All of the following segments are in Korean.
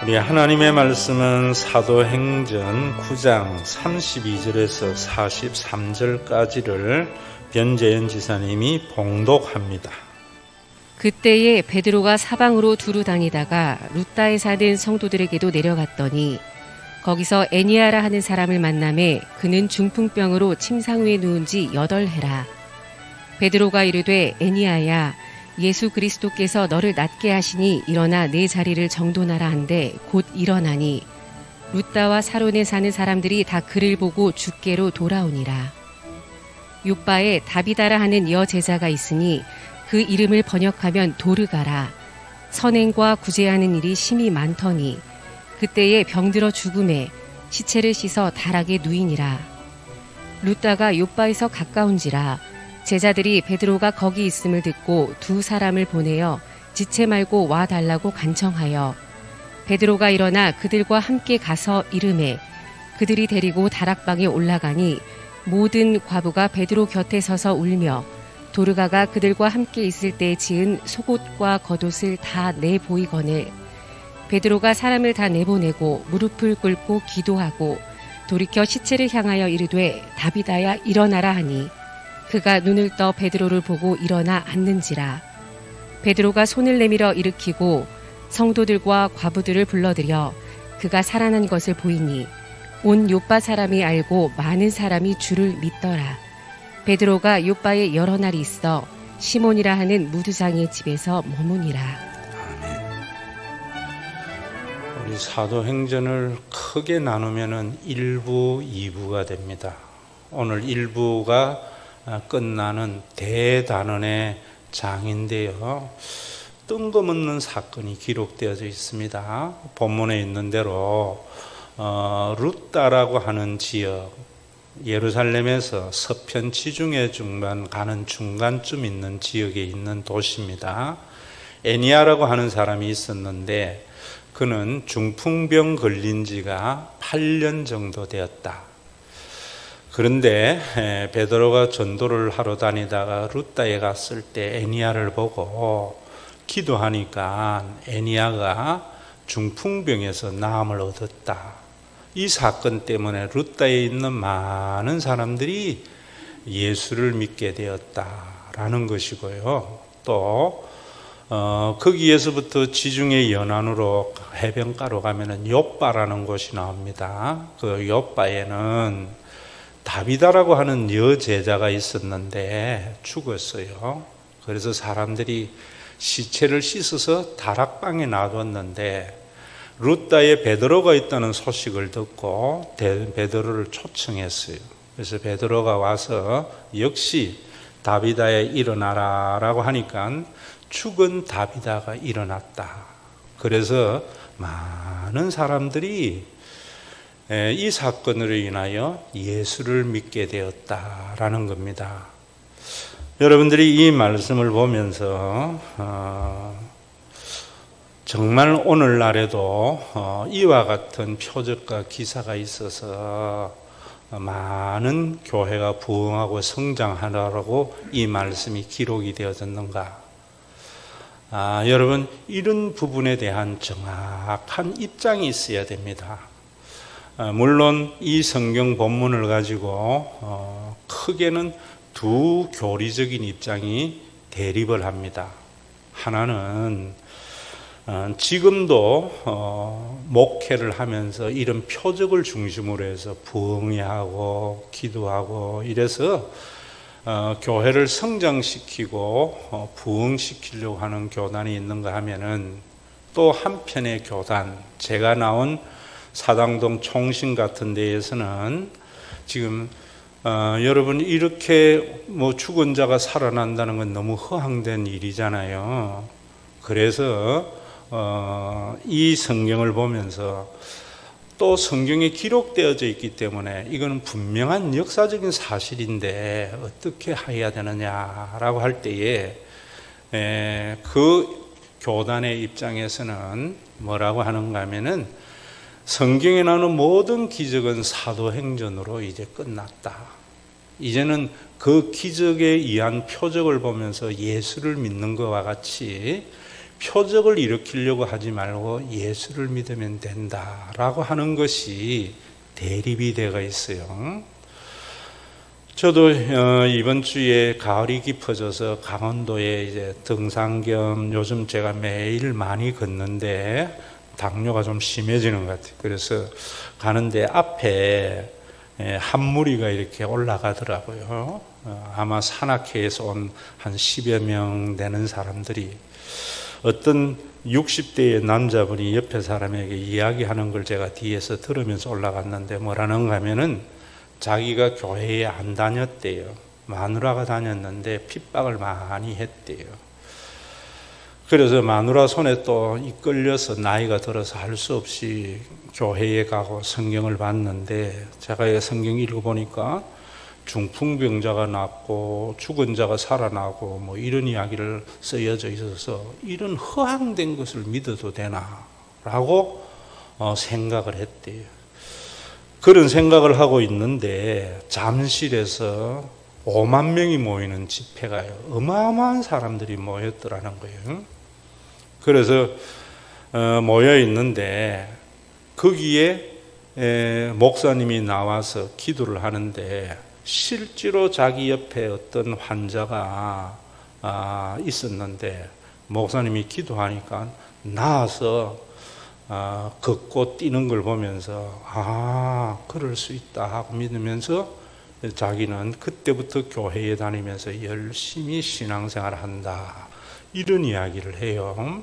우리 하나님의 말씀은 사도행전 9장 32절에서 43절까지를 변재현 지사님이 봉독합니다. 그때에 베드로가 사방으로 두루 다니다가 루따에 사는 성도들에게도 내려갔더니 거기서 애니아라 하는 사람을 만나매 그는 중풍병으로 침상 위에 누운 지 8해라. 베드로가 이르되 애니아야 예수 그리스도께서 너를 낫게 하시니 일어나 내 자리를 정돈하라 한데 곧 일어나니 루따와 사론에 사는 사람들이 다 그를 보고 주께로 돌아오니라. 요빠에 다비다라 하는 여제자가 있으니 그 이름을 번역하면 도르가라. 선행과 구제하는 일이 심히 많더니 그때에 병들어 죽음에 시체를 씻어 다락에 누이니라. 루따가 요빠에서 가까운지라 제자들이 베드로가 거기 있음을 듣고 2 사람을 보내어 지체 말고 와달라고 간청하여 베드로가 일어나 그들과 함께 가서 이르매 그들이 데리고 다락방에 올라가니 모든 과부가 베드로 곁에 서서 울며 도르가가 그들과 함께 있을 때 지은 속옷과 겉옷을 다 내보이거늘 베드로가 사람을 다 내보내고 무릎을 꿇고 기도하고 돌이켜 시체를 향하여 이르되 다비다야 일어나라 하니 그가 눈을 떠 베드로를 보고 일어나 앉는지라. 베드로가 손을 내밀어 일으키고 성도들과 과부들을 불러들여 그가 살아난 것을 보이니 온 요빠 사람이 알고 많은 사람이 주를 믿더라. 베드로가 요빠에 여러 날 있어 시몬이라 하는 무두장의 집에서 머무니라. 아멘. 우리 사도행전을 크게 나누면은 1부, 2부가 됩니다. 오늘 1부가 끝나는 대단원의 장인데요. 뜬금없는 사건이 기록되어져 있습니다. 본문에 있는 대로 루따라고 하는 지역, 예루살렘에서 서편 지중해 중간 가는 중간쯤 있는 지역에 있는 도시입니다. 애니아라고 하는 사람이 있었는데 그는 중풍병 걸린 지가 8년 정도 되었다. 그런데 베드로가 전도를 하러 다니다가 루따에 갔을 때 애니아를 보고 기도하니까 애니아가 중풍병에서 나음을 얻었다. 이 사건 때문에 루따에 있는 많은 사람들이 예수를 믿게 되었다라는 것이고요. 또 거기에서부터 지중해 연안으로 해변가로 가면은 요빠라는 곳이 나옵니다. 그 요빠에는 다비다라고 하는 여제자가 있었는데 죽었어요. 그래서 사람들이 시체를 씻어서 다락방에 놔뒀는데 루따에 베드로가 있다는 소식을 듣고 베드로를 초청했어요. 그래서 베드로가 와서 역시 다비다에 일어나라 라고 하니까 죽은 다비다가 일어났다. 그래서 많은 사람들이 이 사건으로 인하여 예수를 믿게 되었다라는 겁니다. 여러분들이 이 말씀을 보면서 정말 오늘날에도 이와 같은 표적과 기사가 있어서 많은 교회가 부흥하고 성장하라고 이 말씀이 기록이 되어졌는가? 여러분, 이런 부분에 대한 정확한 입장이 있어야 됩니다. 물론 이 성경 본문을 가지고 크게는 2 교리적인 입장이 대립을 합니다. 하나는 지금도 목회를 하면서 이런 표적을 중심으로 해서 부흥회하고 기도하고 이래서 교회를 성장시키고 부흥시키려고 하는 교단이 있는가 하면은 또 한편의 교단, 제가 나온 사당동 총신 같은 데에서는 지금 여러분 이렇게 죽은 자가 살아난다는 건 너무 허황된 일이잖아요. 그래서 이 성경을 보면서 또 성경에 기록되어져 있기 때문에 이건 분명한 역사적인 사실인데 어떻게 해야 되느냐라고 할 때에 그 교단의 입장에서는 뭐라고 하는가 하면은 성경에 나오는 모든 기적은 사도행전으로 이제 끝났다. 이제는 그 기적에 의한 표적을 보면서 예수를 믿는 것과 같이 표적을 일으키려고 하지 말고 예수를 믿으면 된다라고 하는 것이 대립이 되어 있어요. 저도 이번 주에 가을이 깊어져서 강원도에 이제 등산 겸 요즘 제가 매일 많이 걷는데 당뇨가 좀 심해지는 것 같아요. 그래서 가는데 앞에 한 무리가 이렇게 올라가더라고요. 아마 산악회에서 온 한 10여 명 되는 사람들이 어떤 60대의 남자분이 옆에 사람에게 이야기하는 걸 제가 뒤에서 들으면서 올라갔는데 뭐라는가 하면은 자기가 교회에 안 다녔대요. 마누라가 다녔는데 핍박을 많이 했대요. 그래서 마누라 손에 또 이끌려서 나이가 들어서 할 수 없이 교회에 가고 성경을 봤는데 제가 성경 읽어보니까 중풍병자가 낫고 죽은 자가 살아나고 뭐 이런 이야기를 쓰여져 있어서 이런 허황된 것을 믿어도 되나 라고 생각을 했대요. 그런 생각을 하고 있는데 잠실에서 5만 명이 모이는 집회가요. 어마어마한 사람들이 모였더라는 거예요. 그래서 모여 있는데 거기에 목사님이 나와서 기도를 하는데 실제로 자기 옆에 어떤 환자가 있었는데 목사님이 기도하니까 나와서 걷고 뛰는 걸 보면서 그럴 수 있다 하고 믿으면서 자기는 그때부터 교회에 다니면서 열심히 신앙생활을 한다 이런 이야기를 해요.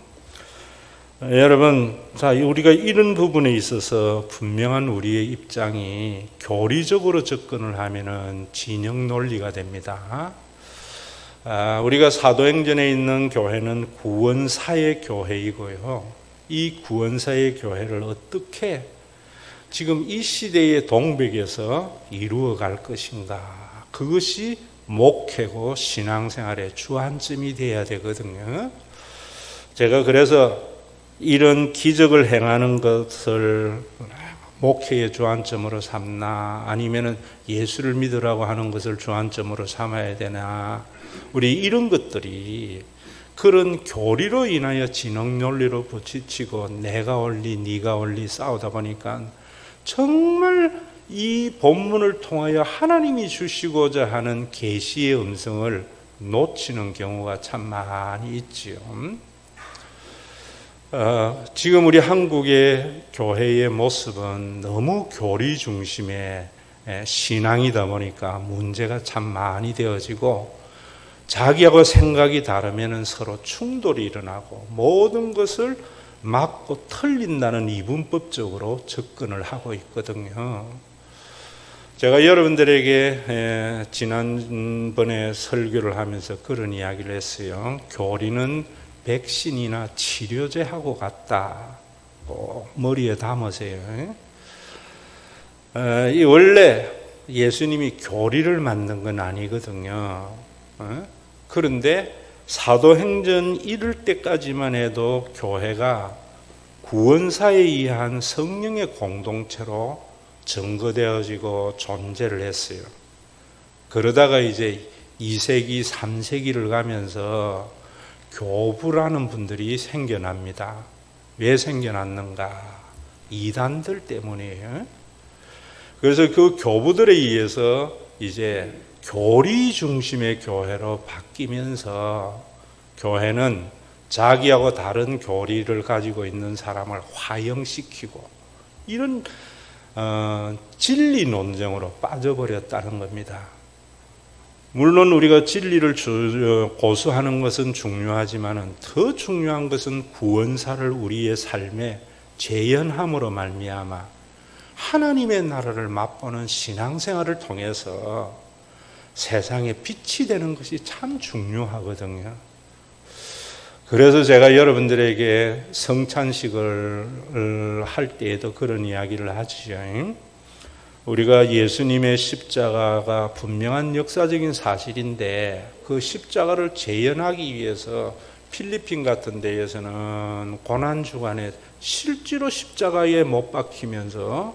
여러분, 자, 우리가 이런 부분에 있어서 분명한 우리의 입장이 교리적으로 접근을 하면은 진영 논리가 됩니다. 우리가 사도행전에 있는 교회는 구원사의 교회이고요. 이 구원사의 교회를 어떻게 지금 이 시대의 동백에서 이루어 갈 것인가. 그것이 목회고 신앙생활의 주안점이 되어야 되거든요. 제가 그래서 이런 기적을 행하는 것을 목회의 주안점으로 삼나 아니면은 예수를 믿으라고 하는 것을 주안점으로 삼아야 되나 우리 이런 것들이 그런 교리로 인하여 진영 논리로 부딪히고 내가 옳리 네가 옳리 싸우다 보니까 정말 이 본문을 통하여 하나님이 주시고자 하는 계시의 음성을 놓치는 경우가 참 많이 있지요. 지금 우리 한국의 교회의 모습은 너무 교리 중심의 신앙이다 보니까 문제가 참 많이 되어지고 자기하고 생각이 다르면 서로 충돌이 일어나고 모든 것을 막고 틀린다는 이분법적으로 접근을 하고 있거든요. 제가 여러분들에게 지난번에 설교를 하면서 그런 이야기를 했어요. 교리는 백신이나 치료제하고 같다. 머리에 담으세요. 원래 예수님이 교리를 만든 건 아니거든요. 그런데 사도행전 이럴 때까지만 해도 교회가 구원사에 의한 성령의 공동체로 증거되어지고 존재를 했어요. 그러다가 이제 2세기, 3세기를 가면서 교부라는 분들이 생겨납니다. 왜 생겨났는가? 이단들 때문이에요. 그래서 그 교부들에 의해서 이제 교리 중심의 교회로 바뀌면서 교회는 자기하고 다른 교리를 가지고 있는 사람을 화형시키고 이런 진리 논쟁으로 빠져버렸다는 겁니다. 물론 우리가 진리를 고수하는 것은 중요하지만 더 중요한 것은 구원사를 우리의 삶에 재현함으로 말미암아 하나님의 나라를 맛보는 신앙생활을 통해서 세상에 빛이 되는 것이 참 중요하거든요. 그래서 제가 여러분들에게 성찬식을 할 때에도 그런 이야기를 하지요. 우리가 예수님의 십자가가 분명한 역사적인 사실인데 그 십자가를 재현하기 위해서 필리핀 같은 데에서는 고난주간에 실제로 십자가에 못 박히면서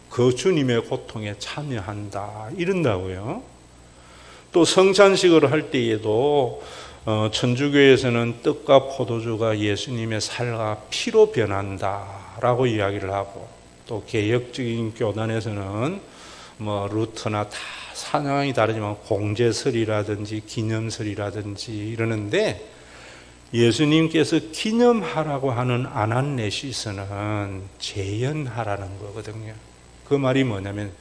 그 주님의 고통에 참여한다 이런다고요. 또 성찬식을 할 때에도 천주교에서는 떡과 포도주가 예수님의 살과 피로 변한다라고 이야기를 하고, 또 개혁적인 교단에서는 뭐 루터나 다 상황이 다르지만 공제설이라든지 기념설이라든지 이러는데, 예수님께서 기념하라고 하는 아난네시스는 재현하라는 거거든요. 그 말이 뭐냐면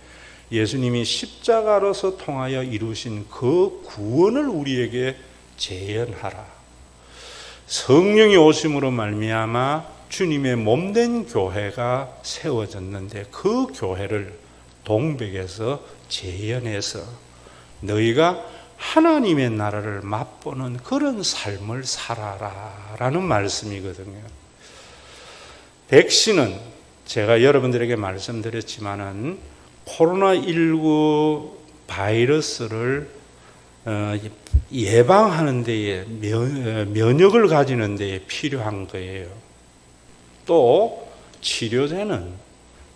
예수님이 십자가로서 통하여 이루신 그 구원을 우리에게 재현하라. 성령이 오심으로 말미암아 주님의 몸된 교회가 세워졌는데, 그 교회를 동백에서 재현해서 너희가 하나님의 나라를 맛보는 그런 삶을 살아라 라는 말씀이거든요. 백신은 제가 여러분들에게 말씀드렸지만은 코로나19 바이러스를 예방하는 데에 면역을 가지는 데에 필요한 거예요. 또 치료제는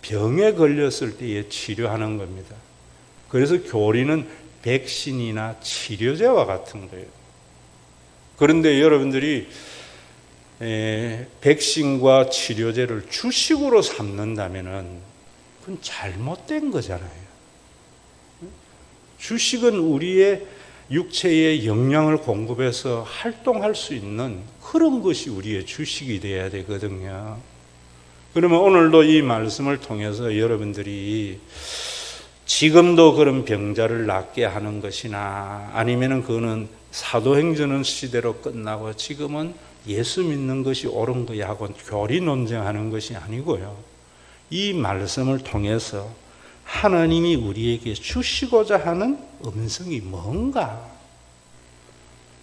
병에 걸렸을 때에 치료하는 겁니다. 그래서 교리는 백신이나 치료제와 같은 거예요. 그런데 여러분들이 백신과 치료제를 주식으로 삼는다면은 그건 잘못된 거잖아요. 주식은 우리의 육체에 영양을 공급해서 활동할 수 있는 그런 것이 우리의 주식이 되어야 되거든요. 그러면 오늘도 이 말씀을 통해서 여러분들이 지금도 그런 병자를 낫게 하는 것이나, 아니면은 그거는 사도행전 시대로 끝나고 지금은 예수 믿는 것이 옳은 거야 하고 교리 논쟁하는 것이 아니고요. 이 말씀을 통해서 하나님이 우리에게 주시고자 하는 음성이 뭔가,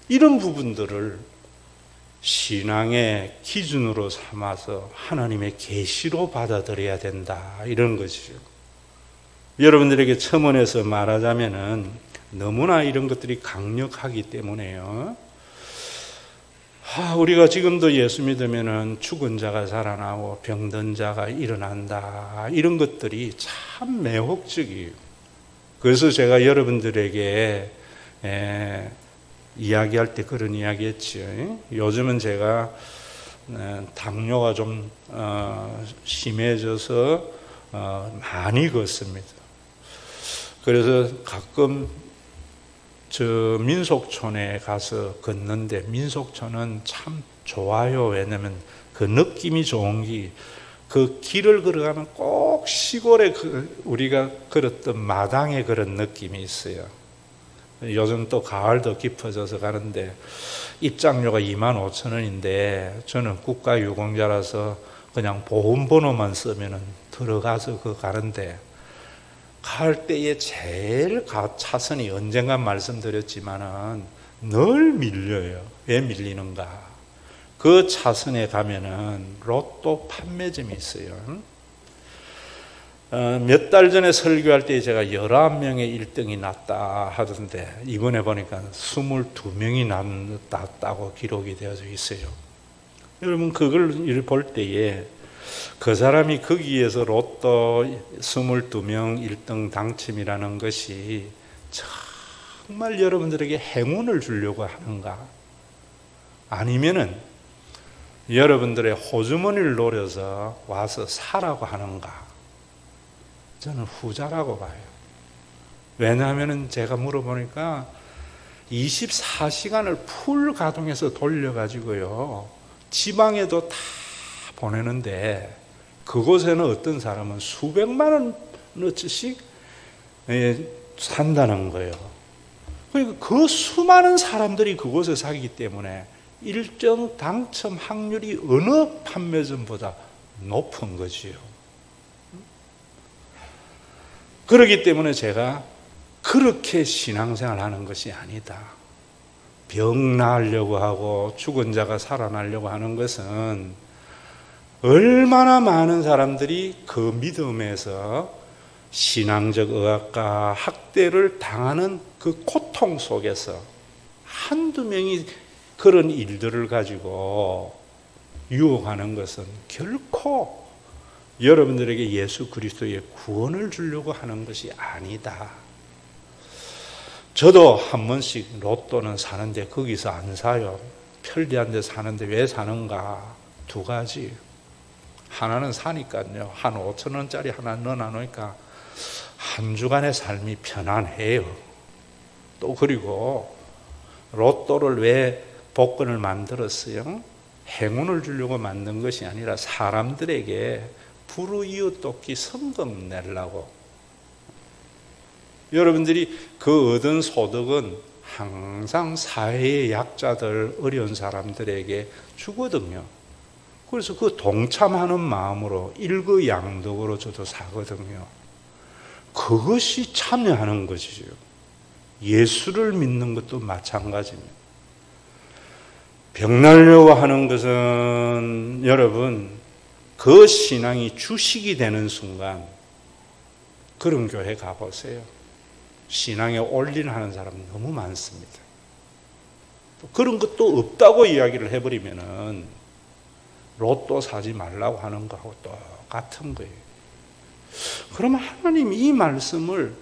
이런 부분들을 신앙의 기준으로 삼아서 하나님의 계시로 받아들여야 된다, 이런 것이죠. 여러분들에게 첨언해서 말하자면은 너무나 이런 것들이 강력하기 때문에요. 우리가 지금도 예수 믿으면은 죽은 자가 살아나고 병든 자가 일어난다, 이런 것들이 참 매혹적이에요. 그래서 제가 여러분들에게 이야기할 때 그런 이야기 했죠. 요즘은 제가 당뇨가 좀 심해져서 많이 걷습니다. 그래서 가끔 저 민속촌에 가서 걷는데, 민속촌은 참 좋아요. 왜냐면 그 느낌이 좋은 게, 그 길을 걸어가면 꼭 시골에 우리가 걸었던 마당에 그런 느낌이 있어요. 요즘 또 가을도 깊어져서 가는데 입장료가 25,000원인데 저는 국가유공자라서 그냥 보험번호만 쓰면은 들어가서 가는데, 갈 때에 제일 차선이 언젠가 말씀드렸지만은 늘 밀려요. 왜 밀리는가? 그 차선에 가면은 로또 판매점이 있어요. 몇 달 전에 설교할 때 제가 11명의 1등이 났다 하던데, 이번에 보니까 22명이 났다고 기록이 되어져 있어요. 여러분, 그걸 볼 때에 그 사람이 거기에서 로또 22명 1등 당첨이라는 것이 정말 여러분들에게 행운을 주려고 하는가? 아니면은 여러분들의 호주머니를 노려서 와서 사라고 하는가? 저는 후자라고 봐요. 왜냐하면 제가 물어보니까 24시간을 풀 가동해서 돌려가지고요, 지방에도 다 보내는데, 그곳에는 어떤 사람은 수백만 원어치씩 산다는 거예요. 그러니까 그 수많은 사람들이 그곳에 사기 때문에 일정 당첨 확률이 어느 판매점보다 높은 거지요. 그렇기 때문에 제가 그렇게 신앙생활 하는 것이 아니다. 병 나으려고 하고 죽은 자가 살아나려고 하는 것은 얼마나 많은 사람들이 그 믿음에서 신앙적 억압과 학대를 당하는 그 고통 속에서 한두 명이 그런 일들을 가지고 유혹하는 것은 결코 여러분들에게 예수 그리스도의 구원을 주려고 하는 것이 아니다. 저도 한 번씩 로또는 사는데 거기서 안 사요. 편리한 데 사는데 왜 사는가? 두 가지. 하나는 사니까요. 한 5천 원짜리 하나 넣어놓으니까 한 주간의 삶이 편안해요. 또 그리고 로또를 왜 복권을 만들었어요? 행운을 주려고 만든 것이 아니라 사람들에게 불우이웃돕기 성금 내려고. 여러분들이 그 얻은 소득은 항상 사회의 약자들, 어려운 사람들에게 주거든요. 그래서 그 동참하는 마음으로 일거양득으로 저도 사거든요. 그것이 참여하는 것이죠. 예수를 믿는 것도 마찬가지입니다. 병 나려고 하는 것은 여러분, 그 신앙이 주식이 되는 순간 그런 교회 가보세요. 신앙에 올인하는 사람 너무 많습니다. 그런 것도 없다고 이야기를 해버리면은 로또 사지 말라고 하는 거하고 똑같은 거예요. 그러면 하나님이 이 말씀을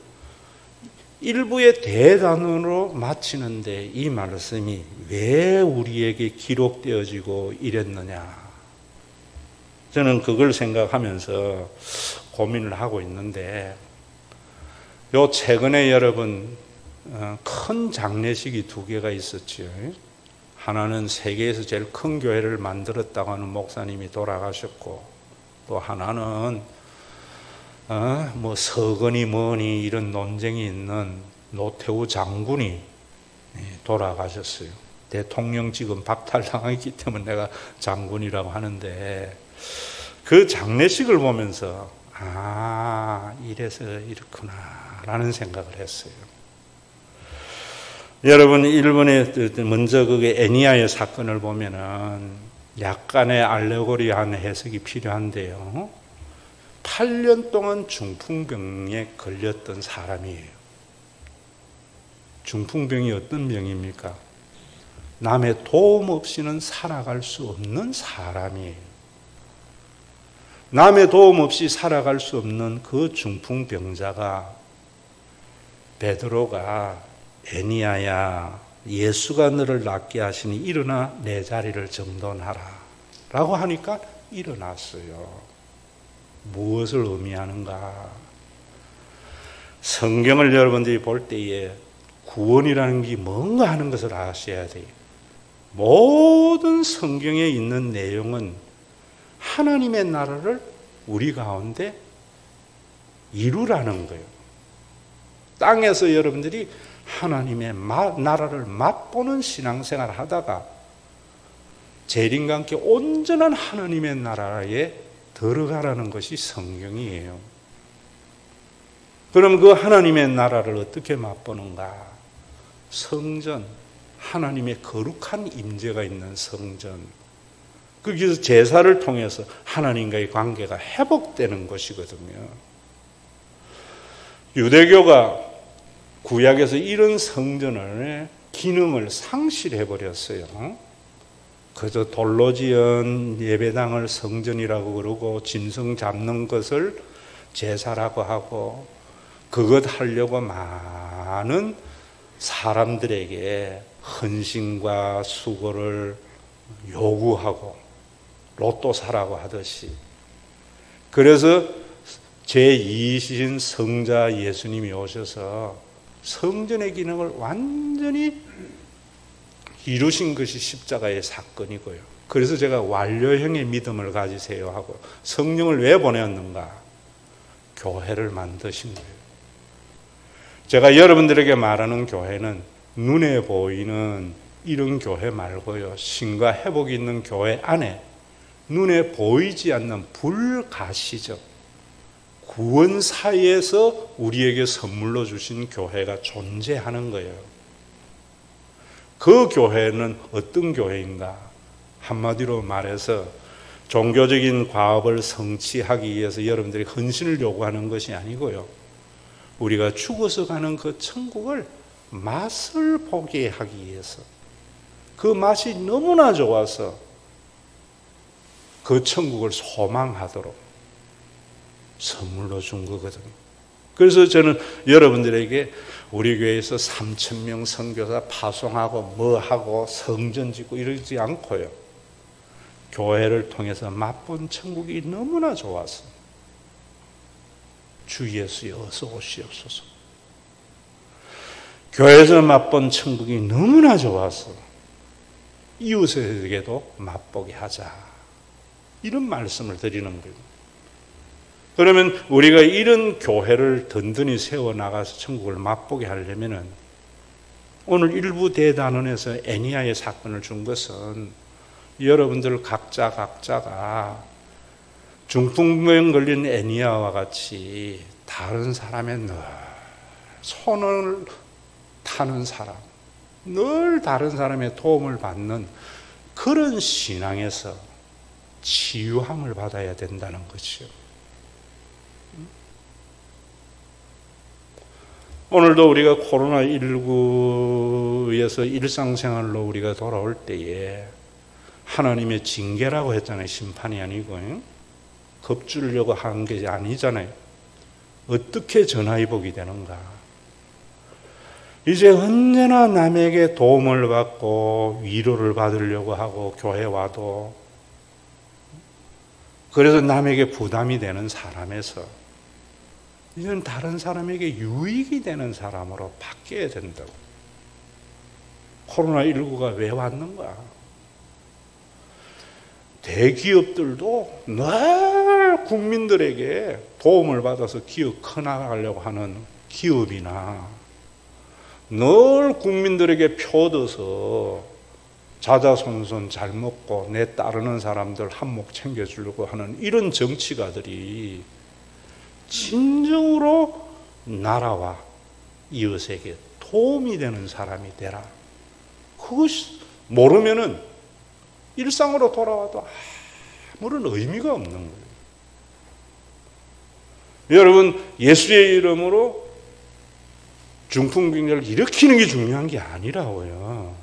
일부의 대단으로 마치는데 이 말씀이 왜 우리에게 기록되어지고 이랬느냐? 저는 그걸 생각하면서 고민을 하고 있는데, 요 최근에 여러분 큰 장례식이 두 개가 있었지요. 하나는 세계에서 제일 큰 교회를 만들었다고 하는 목사님이 돌아가셨고, 또 하나는 뭐 서거니 뭐니 이런 논쟁이 있는 노태우 장군이 돌아가셨어요. 대통령 지금 박탈당했기 때문에 내가 장군이라고 하는데, 그 장례식을 보면서 이래서 이렇구나 라는 생각을 했어요. 여러분, 일본의 먼저 그게 애니아의 사건을 보면은 약간의 알레고리한 해석이 필요한데요. 8년 동안 중풍병에 걸렸던 사람이에요. 중풍병이 어떤 병입니까? 남의 도움 없이는 살아갈 수 없는 사람이에요. 남의 도움 없이 살아갈 수 없는 그 중풍병자가 베드로가 애니야야, 예수가 너를 낫게 하시니 일어나 내 자리를 정돈하라 라고 하니까 일어났어요. 무엇을 의미하는가? 성경을 여러분들이 볼 때에 구원이라는 게 뭔가 하는 것을 아셔야 돼요. 모든 성경에 있는 내용은 하나님의 나라를 우리 가운데 이루라는 거예요. 땅에서 여러분들이 하나님의 나라를 맛보는 신앙생활을 하다가 재림과 함께 온전한 하나님의 나라에 들어가라는 것이 성경이에요. 그럼 그 하나님의 나라를 어떻게 맛보는가? 성전, 하나님의 거룩한 임재가 있는 성전, 거기서 제사를 통해서 하나님과의 관계가 회복되는 것이거든요. 유대교가 구약에서 이런 성전의 기능을 상실해버렸어요. 그저 돌로 지은 예배당을 성전이라고 그러고 짐승 잡는 것을 제사라고 하고, 그것 하려고 많은 사람들에게 헌신과 수고를 요구하고 로또 사라고 하듯이, 그래서 제2신 성자 예수님이 오셔서 성전의 기능을 완전히 이루신 것이 십자가의 사건이고요. 그래서 제가 완료형의 믿음을 가지세요 하고, 성령을 왜 보냈는가? 교회를 만드신 거예요. 제가 여러분들에게 말하는 교회는 눈에 보이는 이런 교회 말고요, 신과 회복이 있는 교회 안에 눈에 보이지 않는 불가시적 구원 사이에서 우리에게 선물로 주신 교회가 존재하는 거예요. 그 교회는 어떤 교회인가? 한마디로 말해서 종교적인 과업을 성취하기 위해서 여러분들이 헌신을 요구하는 것이 아니고요, 우리가 죽어서 가는 그 천국을 맛을 보게 하기 위해서, 그 맛이 너무나 좋아서 그 천국을 소망하도록 선물로 준 거거든요. 그래서 저는 여러분들에게 우리 교회에서 3,000명 선교사 파송하고 뭐하고 성전 짓고 이러지 않고요. 교회를 통해서 맛본 천국이 너무나 좋아서 주 예수여 어서 오시옵소서. 교회에서 맛본 천국이 너무나 좋아서 이웃에게도 맛보게 하자. 이런 말씀을 드리는 거예요. 그러면 우리가 이런 교회를 든든히 세워나가서 천국을 맛보게 하려면 오늘 일부 대단원에서 애니야의 사건을 준 것은 여러분들 각자가 중풍병 걸린 애니야와 같이 다른 사람의 늘 손을 타는 사람, 늘 다른 사람의 도움을 받는 그런 신앙에서 치유함을 받아야 된다는 거죠. 오늘도 우리가 코로나19에서 일상생활로 우리가 돌아올 때에 하나님의 징계라고 했잖아요. 심판이 아니고 겁주려고 한 게 아니잖아요. 어떻게 전화위복이 되는가? 이제 언제나 남에게 도움을 받고 위로를 받으려고 하고 교회 와도 그래서 남에게 부담이 되는 사람에서 이제는 다른 사람에게 유익이 되는 사람으로 바뀌어야 된다고. 코로나19가 왜 왔는가? 대기업들도 늘 국민들에게 도움을 받아서 기업 커나가려고 하는 기업이나 늘 국민들에게 표어서 자자손손 잘 먹고 내 따르는 사람들 한몫 챙겨주려고 하는 이런 정치가들이 진정으로 나라와 이웃에게 도움이 되는 사람이 되라. 그것이 모르면은 일상으로 돌아와도 아무런 의미가 없는 거예요. 여러분, 예수의 이름으로 중풍병자를 일으키는 게 중요한 게 아니라고요.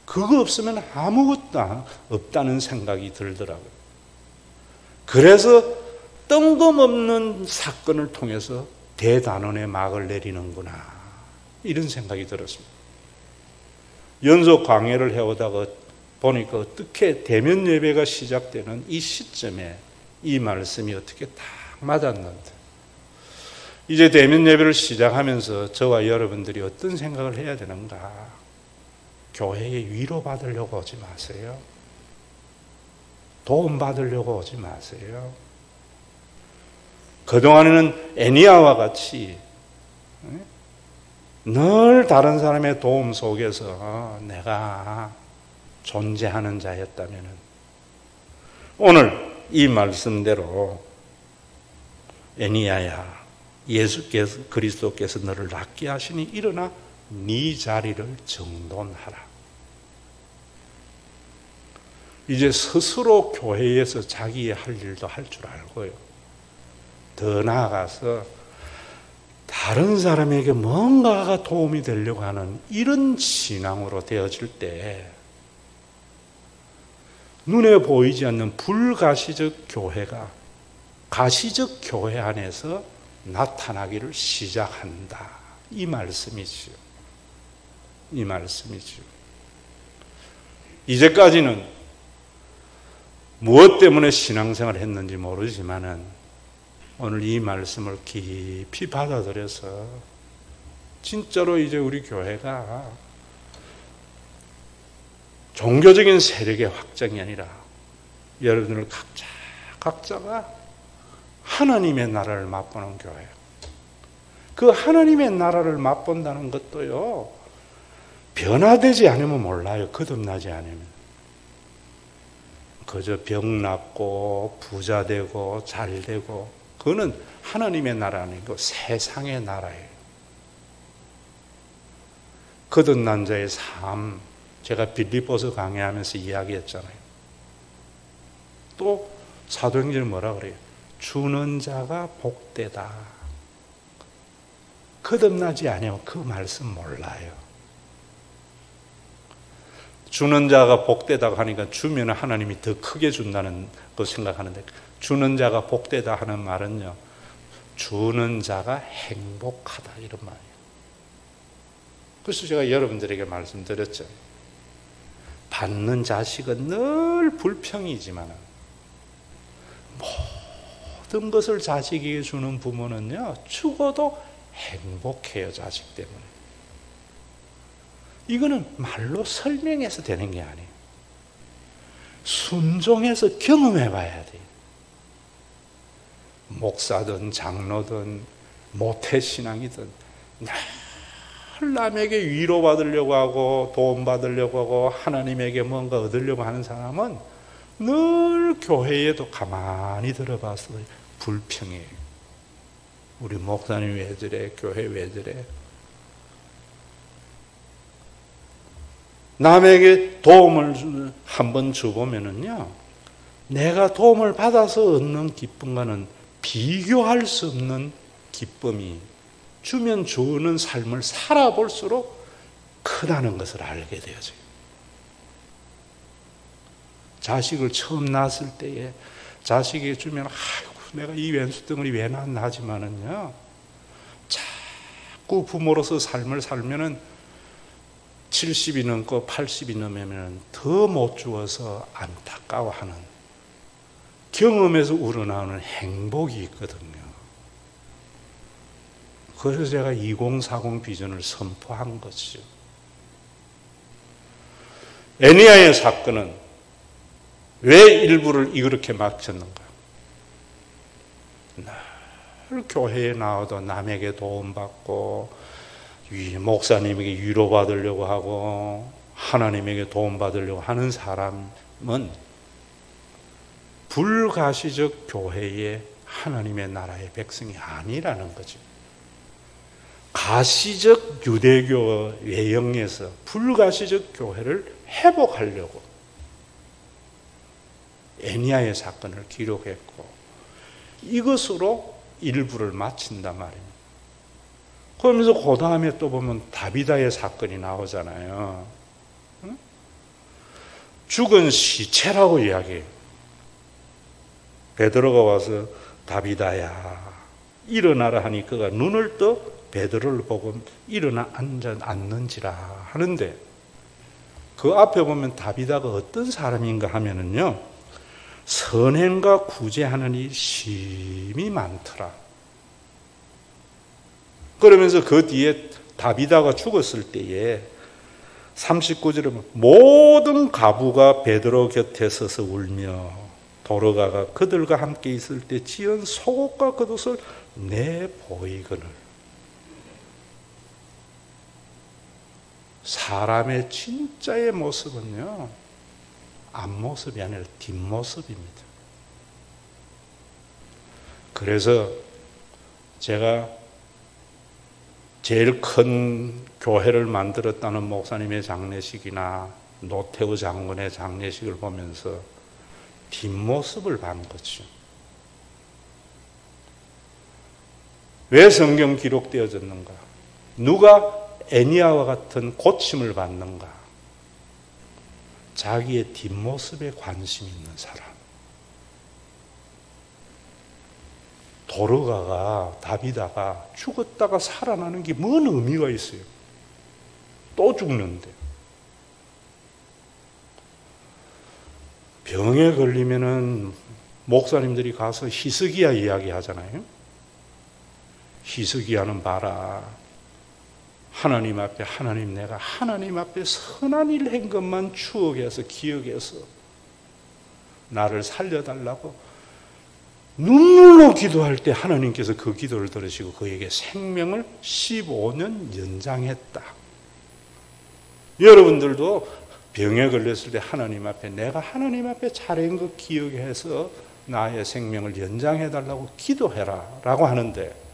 그거 없으면 아무것도 없다는 생각이 들더라고요. 그래서 뜬금없는 사건을 통해서 대단원의 막을 내리는구나, 이런 생각이 들었습니다. 연속 강해를 해오다가 보니까 어떻게 대면 예배가 시작되는 이 시점에 이 말씀이 어떻게 딱 맞았는데, 이제 대면 예배를 시작하면서 저와 여러분들이 어떤 생각을 해야 되는가? 교회에 위로받으려고 오지 마세요. 도움받으려고 오지 마세요. 그동안에는 애니야와 같이 늘 다른 사람의 도움 속에서 내가 존재하는 자였다면 오늘 이 말씀대로 애니야야, 예수께서 그리스도께서 너를 낫게 하시니 일어나 네 자리를 정돈하라. 이제 스스로 교회에서 자기의 할 일도 할 줄 알고요. 더 나아가서 다른 사람에게 뭔가가 도움이 되려고 하는 이런 신앙으로 되어질 때 눈에 보이지 않는 불가시적 교회가 가시적 교회 안에서 나타나기를 시작한다. 이 말씀이지요. 이 말씀이지요. 이제까지는 무엇 때문에 신앙생활을 했는지 모르지만은 오늘 이 말씀을 깊이 받아들여서 진짜로 이제 우리 교회가 종교적인 세력의 확장이 아니라 여러분들 각자가 하나님의 나라를 맛보는 교회. 그 하나님의 나라를 맛본다는 것도요, 변화되지 않으면 몰라요. 거듭나지 않으면. 그저 병 낫고 부자 되고 잘 되고, 그거는 하나님의 나라 아니고 세상의 나라예요. 거듭난 자의 삶, 제가 빌립보서 강의하면서 이야기했잖아요. 또 사도행전에 뭐라 그래요? 주는 자가 복되다. 거듭나지 않으면 그 말씀 몰라요. 주는 자가 복되다고 하니까 주면 하나님이 더 크게 준다는 거 생각하는데, 주는 자가 복되다 하는 말은요, 주는 자가 행복하다 이런 말이에요. 그래서 제가 여러분들에게 말씀드렸죠. 받는 자식은 늘 불평이지만 모든 것을 자식에게 주는 부모는요, 죽어도 행복해요, 자식 때문에. 이거는 말로 설명해서 되는 게 아니에요. 순종해서 경험해 봐야 돼요. 목사든 장로든 모태신앙이든 늘 남에게 위로받으려고 하고 도움받으려고 하고 하나님에게 뭔가 얻으려고 하는 사람은 늘 교회에도 가만히 들어봐서 불평해요. 우리 목사님 왜 저래? 교회 왜 저래? 남에게 도움을 한번 줘보면은요, 내가 도움을 받아서 얻는 기쁨과는 비교할 수 없는 기쁨이 주면 주는 삶을 살아볼수록 크다는 것을 알게 되어져요. 자식을 처음 낳았을 때에 자식에게 주면 아이고 내가 이 왼수덩어리 왜 낳았나 하지만은요, 자꾸 부모로서 삶을 살면은 70이 넘고 80이 넘으면 더 못 주어서 안타까워하는 경험에서 우러나오는 행복이 있거든요. 그래서 제가 2040 비전을 선포한 것이죠. 애니야의 사건은 왜 일부를 이렇게 막혔는가? 늘 교회에 나와도 남에게 도움받고 목사님에게 위로받으려고 하고 하나님에게 도움받으려고 하는 사람은 불가시적 교회의 하나님의 나라의 백성이 아니라는 거죠. 가시적 유대교 외형에서 불가시적 교회를 회복하려고 애니야의 사건을 기록했고 이것으로 일부를 마친단 말입니다. 그러면서 그 다음에 또 보면 다비다의 사건이 나오잖아요. 죽은 시체라고 이야기해요. 베드로가 와서 다비다야 일어나라 하니 그가 눈을 떠 베드로를 보고 일어나 앉는지라 하는데 그 앞에 보면 다비다가 어떤 사람인가 하면은요, 선행과 구제하는 일이 심히 많더라. 그러면서 그 뒤에 다비다가 죽었을 때에 39절에 보면 모든 가부가 베드로 곁에 서서 울며 도르가가 그들과 함께 있을 때 지은 속옷과 겉옷을 내보이거늘. 사람의 진짜의 모습은요, 앞모습이 아니라 뒷모습입니다. 그래서 제가 제일 큰 교회를 만들었다는 목사님의 장례식이나 노태우 장군의 장례식을 보면서 뒷모습을 본 거죠. 왜 성경 기록되어졌는가? 누가 애니야와 같은 고침을 받는가? 자기의 뒷모습에 관심 있는 사람. 도르가가 다비다가 죽었다가 살아나는 게 뭔 의미가 있어요? 또 죽는데. 병에 걸리면은 목사님들이 가서 히스기야 이야기 하잖아요. 히스기야는 봐라. 하나님 앞에 하나님 내가 하나님 앞에 선한 일 한 것만 추억해서 기억해서 나를 살려달라고 눈물로 기도할 때 하나님께서 그 기도를 들으시고 그에게 생명을 15년 연장했다. 여러분들도 병에 걸렸을 때 하나님 앞에 내가 하나님 앞에 잘한 것 기억해서 나의 생명을 연장해달라고 기도해라 라고 하는데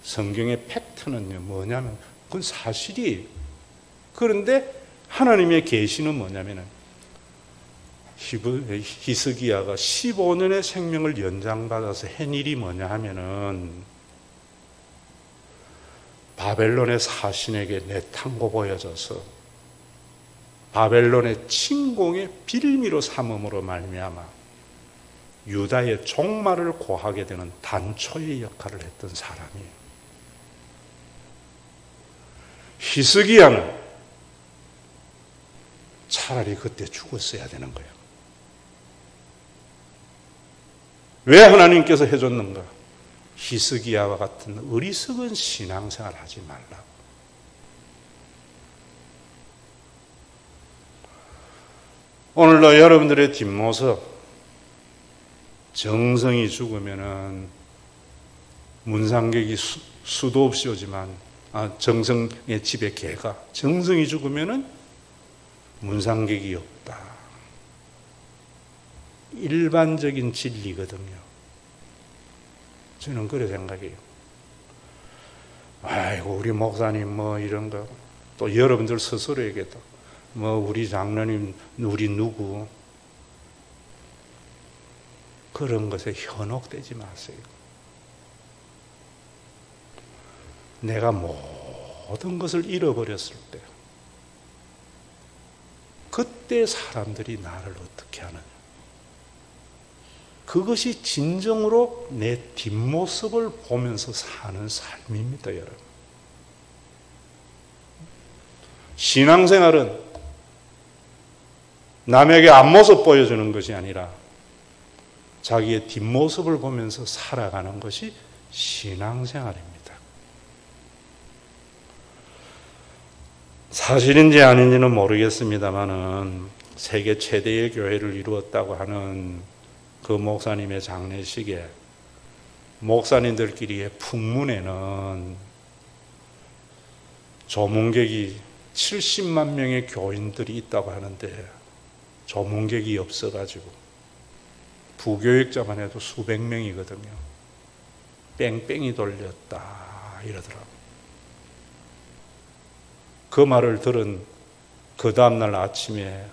성경의 팩트는요 뭐냐면 그건 사실이에요. 그런데 하나님의 계시는 뭐냐면 히스기야가 15년의 생명을 연장받아서 한 일이 뭐냐 하면은 바벨론의 사신에게 내탕고 보여져서 바벨론의 침공의 빌미로 삼음으로 말미암아 유다의 종말을 고하게 되는 단초의 역할을 했던 사람이에요. 히스기야는 차라리 그때 죽었어야 되는 거예요. 왜 하나님께서 해줬는가? 히스기야와 같은 어리석은 신앙생활 하지 말라고. 오늘도 여러분들의 뒷모습, 정성이 죽으면은 문상객이 수도 없이 오지만, 정성의 집에 개가, 정성이 죽으면은 문상객이 없다. 일반적인 진리거든요. 저는 그래 생각해요. 아이고, 우리 목사님 뭐 이런 거, 또 여러분들 스스로에게도 뭐 우리 장로님, 우리 누구, 그런 것에 현혹되지 마세요. 내가 모든 것을 잃어버렸을 때, 그때 사람들이 나를 어떻게 하느냐. 그것이 진정으로 내 뒷모습을 보면서 사는 삶입니다, 여러분. 신앙생활은 남에게 앞모습 보여주는 것이 아니라 자기의 뒷모습을 보면서 살아가는 것이 신앙생활입니다. 사실인지 아닌지는 모르겠습니다만은 세계 최대의 교회를 이루었다고 하는 그 목사님의 장례식에 목사님들끼리의 풍문에는 조문객이 70만 명의 교인들이 있다고 하는데 조문객이 없어가지고 부교육자만 해도 수백 명이거든요. 뺑뺑이 돌렸다 이러더라고요. 그 말을 들은 그 다음날 아침에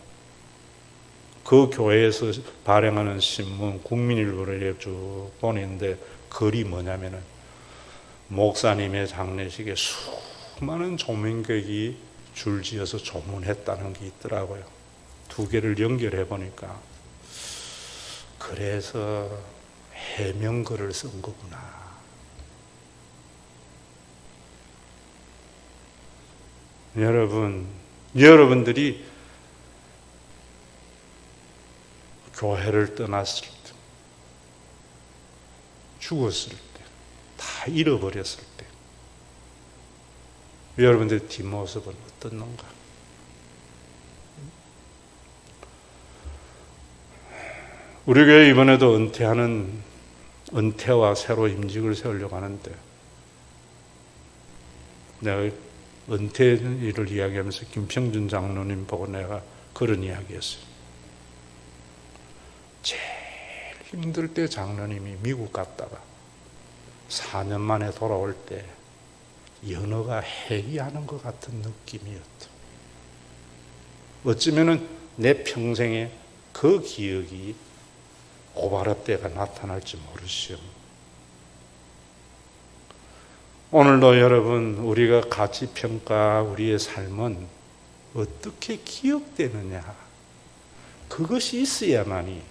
그 교회에서 발행하는 신문 국민일보를 쭉 보냈는데 글이 뭐냐면은 목사님의 장례식에 수많은 조문객이 줄지어서 조문했다는 게 있더라고요. 두 개를 연결해 보니까 그래서 해명글을 쓴 거구나. 여러분들이 교회를 떠났을 때, 죽었을 때, 다 잃어버렸을 때, 여러분들의 뒷모습은 어떻는가? 우리 교회 이번에도 은퇴와 새로 임직을 세우려고 하는데, 내가 은퇴 일을 이야기하면서 김평준 장로님 보고 내가 그런 이야기했어요. 제일 힘들 때 장로님이 미국 갔다가 4년 만에 돌아올 때 연어가 해이하는 것 같은 느낌이었다. 어쩌면은 내 평생에 그 기억이 고바랍 때가 나타날지 모르시오. 오늘도 여러분, 우리가 가치 평가 우리의 삶은 어떻게 기억되느냐, 그것이 있어야만이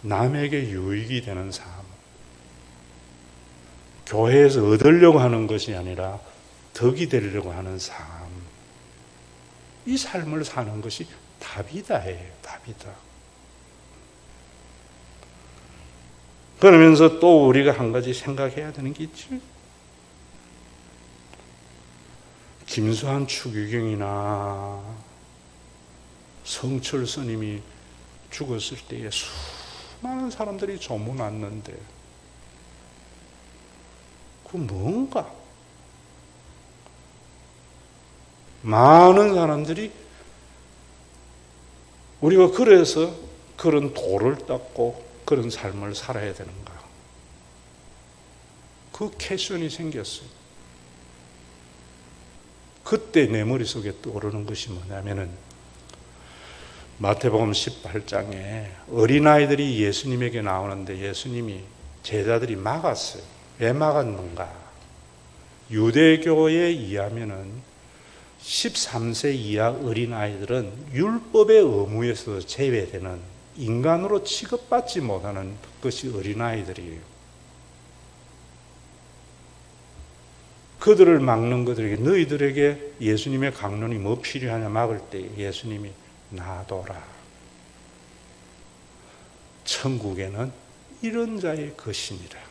남에게 유익이 되는 삶, 교회에서 얻으려고 하는 것이 아니라 덕이 되려고 하는 삶, 이 삶을 사는 것이 답이다예요. 답이다. 그러면서 또 우리가 한 가지 생각해야 되는 게 있지. 김수환 추기경이나 성철 스님이 죽었을 때에 수많은 사람들이 조문 왔는데 그 뭔가 많은 사람들이 우리가 그래서 그런 도를 닦고 그런 삶을 살아야 되는가? 그 퀘션이 생겼어요. 그때 내 머릿속에 떠오르는 것이 뭐냐면은 마태복음 18장에 어린아이들이 예수님에게 나오는데 예수님이 제자들이 막았어요. 왜 막았는가? 유대교에 의하면은 13세 이하 어린아이들은 율법의 의무에서 제외되는 인간으로 취급받지 못하는 것이 어린아이들이에요. 그들을 막는 그들에게, 너희들에게 예수님의 강론이 뭐 필요하냐 막을 때 예수님이 놔둬라. 천국에는 이런 자의 것이니라.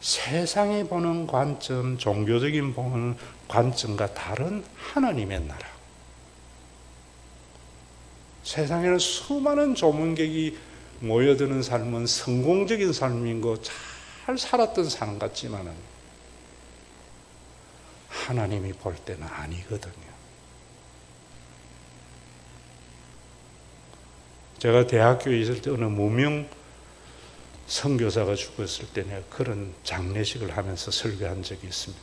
세상이 보는 관점, 종교적인 보는 관점과 다른 하나님의 나라. 세상에는 수많은 조문객이 모여드는 삶은 성공적인 삶인 거 잘 살았던 삶 같지만은 하나님이 볼 때는 아니거든요. 제가 대학교에 있을 때 어느 무명 선교사가 죽었을 때 내가 그런 장례식을 하면서 설교한 적이 있습니다.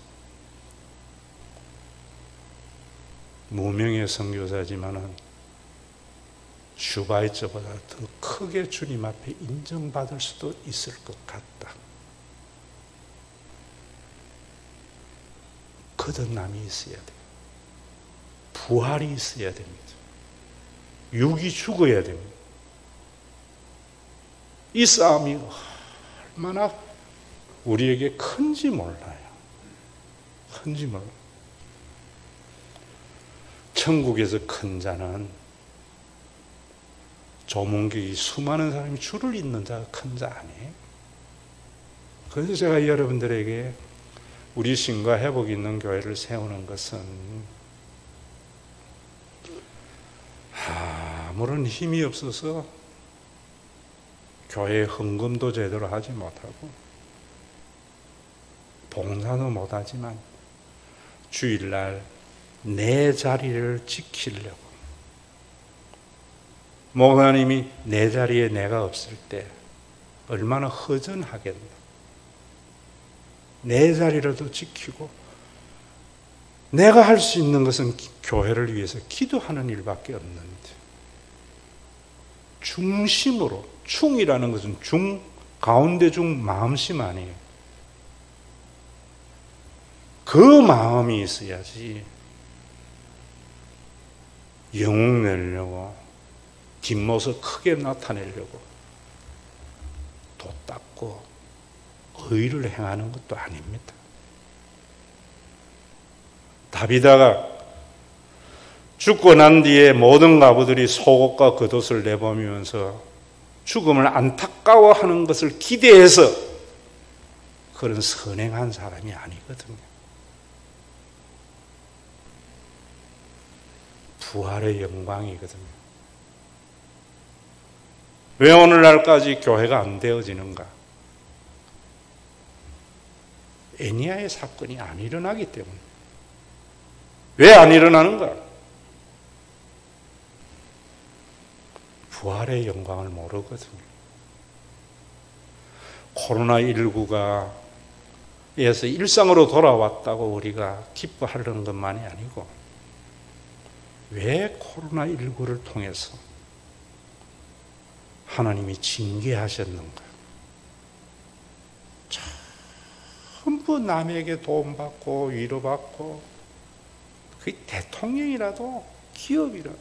무명의 선교사지만은 슈바이처보다 더 크게 주님 앞에 인정받을 수도 있을 것 같다. 거듭남이 있어야 돼요. 부활이 있어야 됩니다. 육이 죽어야 됩니다. 이 싸움이 얼마나 우리에게 큰지 몰라요. 큰지 몰라요. 천국에서 큰 자는 조문객이 수많은 사람이 줄을 잇는 자가 큰 자 아니에요. 그래서 제가 여러분들에게 우리 신과 회복이 있는 교회를 세우는 것은 아무런 힘이 없어서 교회 헌금도 제대로 하지 못하고 봉사도 못하지만 주일날 내 자리를 지키려고, 목사님이 내 자리에 내가 없을 때 얼마나 허전하겠나. 내 자리라도 지키고 내가 할 수 있는 것은 교회를 위해서 기도하는 일밖에 없는데, 중심으로, 충이라는 것은 중, 가운데 중 마음심 아니에요. 그 마음이 있어야지 영웅 내려고, 뒷모습 크게 나타내려고 도 닦고 의를 행하는 것도 아닙니다. 다비다가 죽고 난 뒤에 모든 가부들이 속옷과 겉옷을 내보면서 죽음을 안타까워하는 것을 기대해서 그런 선행한 사람이 아니거든요. 부활의 영광이거든요. 왜 오늘날까지 교회가 안 되어지는가? 애니야의 사건이 안 일어나기 때문에. 왜 안 일어나는가? 부활의 영광을 모르거든요. 코로나19가 에서 일상으로 돌아왔다고 우리가 기뻐하려는 것만이 아니고, 왜 코로나19를 통해서 하나님이 징계하셨는가? 전부 남에게 도움받고 위로받고, 그 대통령이라도 기업이라도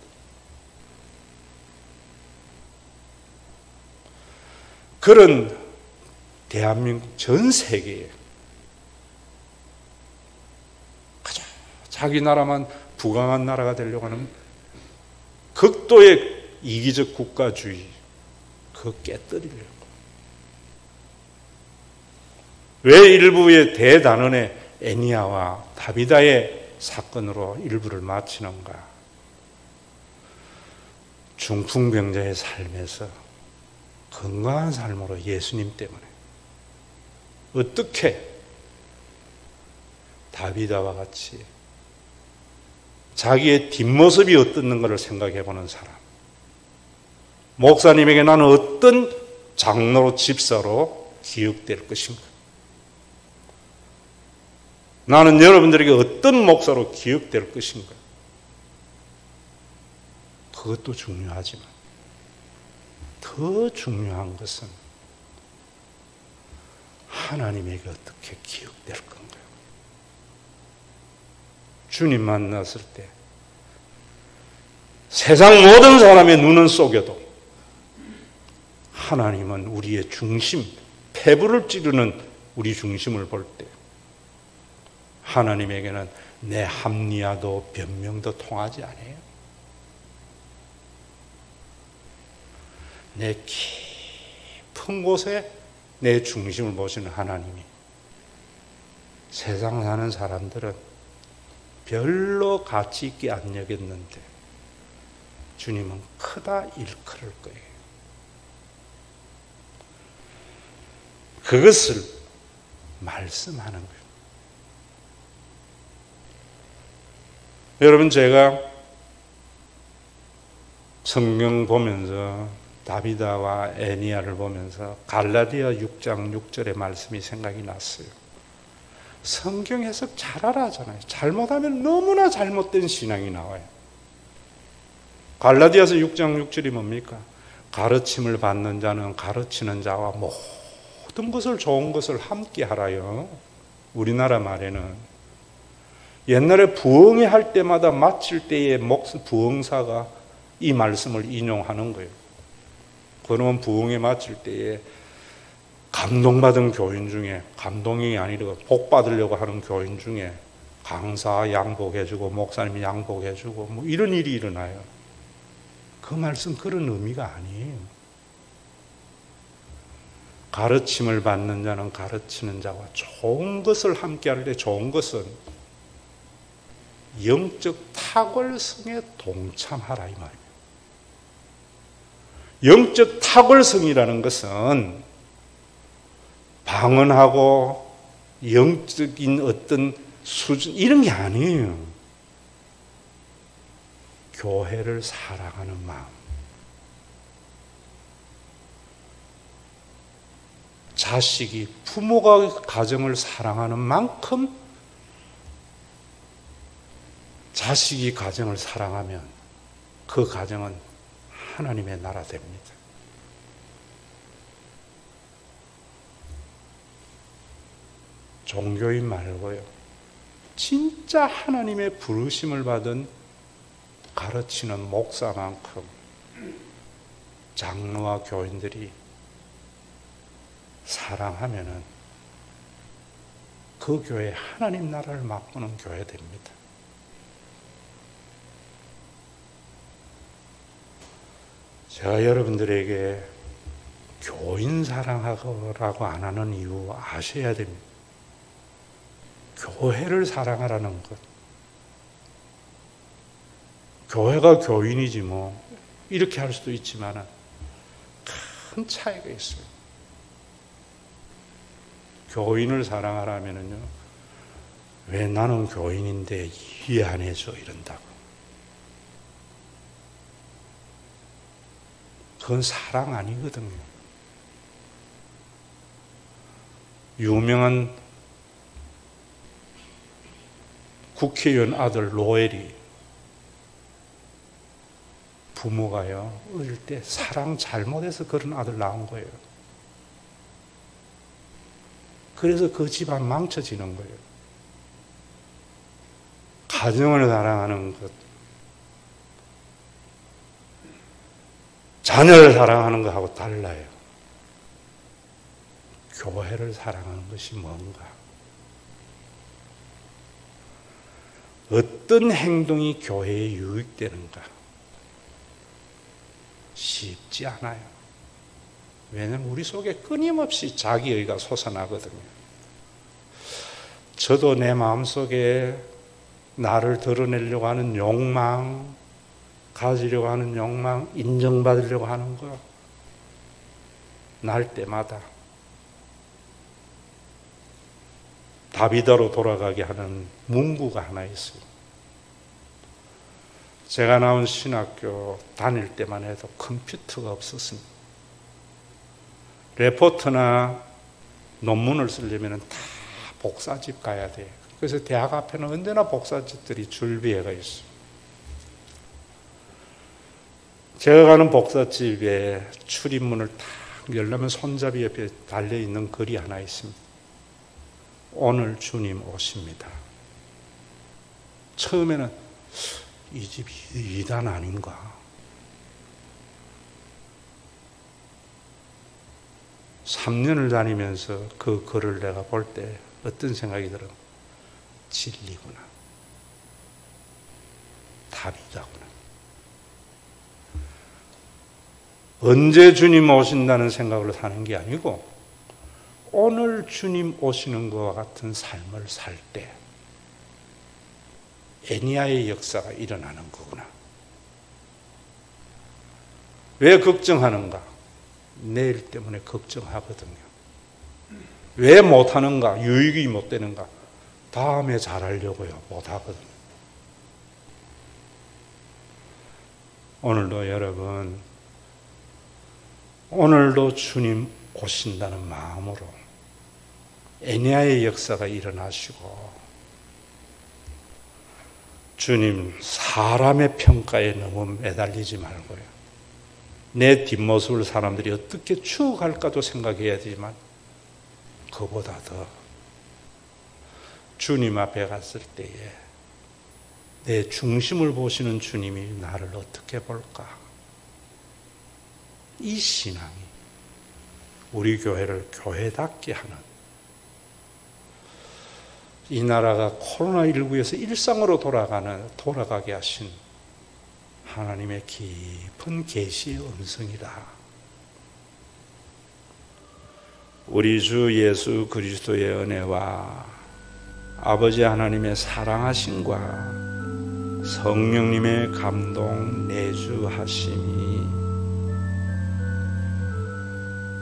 그런 대한민국 전 세계에 자기 나라만 부강한 나라가 되려고 하는 극도의 이기적 국가주의, 그거 깨뜨리려고. 왜 일부의 대단원의 애니야와 다비다의 사건으로 일부를 마치는가? 중풍병자의 삶에서 건강한 삶으로 예수님 때문에 어떻게 다비다와 같이 자기의 뒷모습이 어떻는가를 생각해보는 사람, 목사님에게 나는 어떤 장로로 집사로 기억될 것인가? 나는 여러분들에게 어떤 목사로 기억될 것인가? 그것도 중요하지만 더 중요한 것은 하나님에게 어떻게 기억될 건가요? 주님 만났을 때 세상 모든 사람의 눈은 속여도 하나님은 우리의 중심, 폐부를 찌르는 우리 중심을 볼 때 하나님에게는 내 합리화도 변명도 통하지 않아요. 내 깊은 곳에 내 중심을 보시는 하나님이 세상 사는 사람들은 별로 가치 있게 안 여겼는데 주님은 크다 일컬을 거예요. 그것을 말씀하는 거예요. 여러분, 제가 성경 보면서 다비다와 애니야를 보면서 갈라디아 6장 6절의 말씀이 생각이 났어요. 성경 해석 잘 알아잖아요. 잘못하면 너무나 잘못된 신앙이 나와요. 갈라디아서 6장 6절이 뭡니까? 가르침을 받는 자는 가르치는 자와 모든 것을 좋은 것을 함께 하라요. 우리나라 말에는 옛날에 부흥회 할 때마다 마칠 때에 부흥사가 이 말씀을 인용하는 거예요. 그러면 부흥회 마칠 때에 감동받은 교인 중에, 감동이 아니라 복 받으려고 하는 교인 중에 강사 양복해주고 목사님 양복해주고 뭐 이런 일이 일어나요. 그 말씀 그런 의미가 아니에요. 가르침을 받는 자는 가르치는 자와 좋은 것을 함께 할 때 좋은 것은 영적 탁월성에 동참하라 이 말이에요. 영적 탁월성이라는 것은 방언하고 영적인 어떤 수준 이런 게 아니에요. 교회를 사랑하는 마음, 자식이 부모가 가정을 사랑하는 만큼 자식이 가정을 사랑하면 그 가정은 하나님의 나라 됩니다. 종교인 말고요, 진짜 하나님의 부르심을 받은 가르치는 목사만큼 장로와 교인들이 사랑하면은 그 교회 하나님 나라를 맛보는 교회 됩니다. 제가 여러분들에게 교인 사랑하라고 안 하는 이유 아셔야 됩니다. 교회를 사랑하라는 것. 교회가 교인이지 뭐 이렇게 할 수도 있지만 큰 차이가 있어요. 교인을 사랑하라면은요, 왜 나는 교인인데 이해 안 해줘 이런다고. 그건 사랑 아니거든요. 유명한 국회의원 아들 로엘이 부모가요, 어릴 때 사랑 잘못해서 그런 아들 낳은 거예요. 그래서 그 집안 망쳐지는 거예요. 가정을 사랑하는 것, 자녀를 사랑하는 것하고 달라요. 교회를 사랑하는 것이 뭔가? 어떤 행동이 교회에 유익되는가? 쉽지 않아요. 왜냐하면 우리 속에 끊임없이 자기의가 솟아나거든요. 저도 내 마음속에 나를 드러내려고 하는 욕망, 가지려고 하는 욕망, 인정받으려고 하는 거 날 때마다 다비다로 돌아가게 하는 문구가 하나 있어요. 제가 나온 신학교 다닐 때만 해도 컴퓨터가 없었습니다. 레포트나 논문을 쓰려면 다 복사집 가야 돼요. 그래서 대학 앞에는 언제나 복사집들이 줄비해가 있어요. 제가 가는 복사집에 출입문을 딱 열려면 손잡이 옆에 달려있는 글이 하나 있습니다. 오늘 주님 오십니다. 처음에는 이 집 이단 아닌가? 3년을 다니면서 그 글을 내가 볼 때 어떤 생각이 들어? 진리구나. 답이다구나. 언제 주님 오신다는 생각으로 사는 게 아니고 오늘 주님 오시는 것과 같은 삶을 살 때 에니야의 역사가 일어나는 거구나. 왜 걱정하는가? 내일 때문에 걱정하거든요. 왜 못하는가? 유익이 못 되는가? 다음에 잘하려고요. 못하거든요. 오늘도 여러분, 오늘도 주님 오신다는 마음으로 에니야의 역사가 일어나시고, 주님 사람의 평가에 너무 매달리지 말고요. 내 뒷모습을 사람들이 어떻게 추억할까도 생각해야 되지만 그보다 더 주님 앞에 갔을 때에 내 중심을 보시는 주님이 나를 어떻게 볼까? 이 신앙이 우리 교회를 교회답게 하는, 이 나라가 코로나19에서 일상으로 돌아가게 하신 하나님의 깊은 계시의 음성이다. 우리 주 예수 그리스도의 은혜와 아버지 하나님의 사랑하심과 성령님의 감동 내주하심이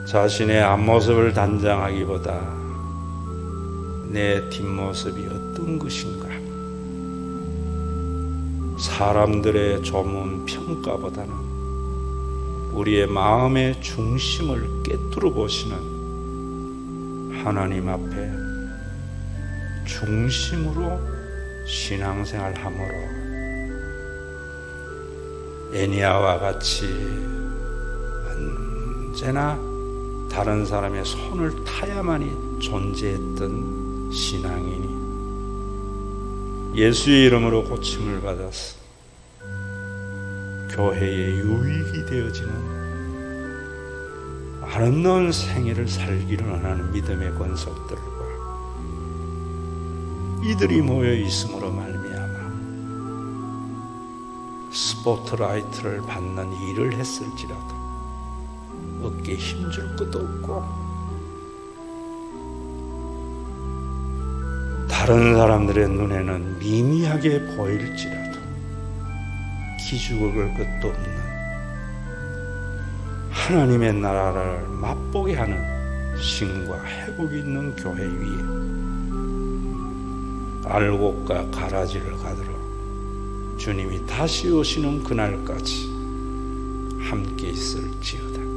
자신의 앞모습을 단장하기보다 내 뒷모습이 어떤 것인가, 사람들의 조문 평가보다는 우리의 마음의 중심을 꿰뚫어 보시는 하나님 앞에 중심으로 신앙생활함으로 에니야와 같이 언제나 다른 사람의 손을 타야만이 존재했던 신앙인이 예수의 이름으로 고침을 받아서 교회의 유익이 되어지는 아름다운 생애를 살기를 원하는 믿음의 권속들과 이들이 모여 있음으로 말미암아 스포트라이트를 받는 일을 했을지라도 어깨에 힘줄 것도 없고 다른 사람들의 눈에는 미미하게 보일지라도 기죽을 것도 없는 하나님의 나라를 맛보게 하는 신과 회복이 있는 교회 위에 알곡과 가라지를 가들어 주님이 다시 오시는 그날까지 함께 있을지어다.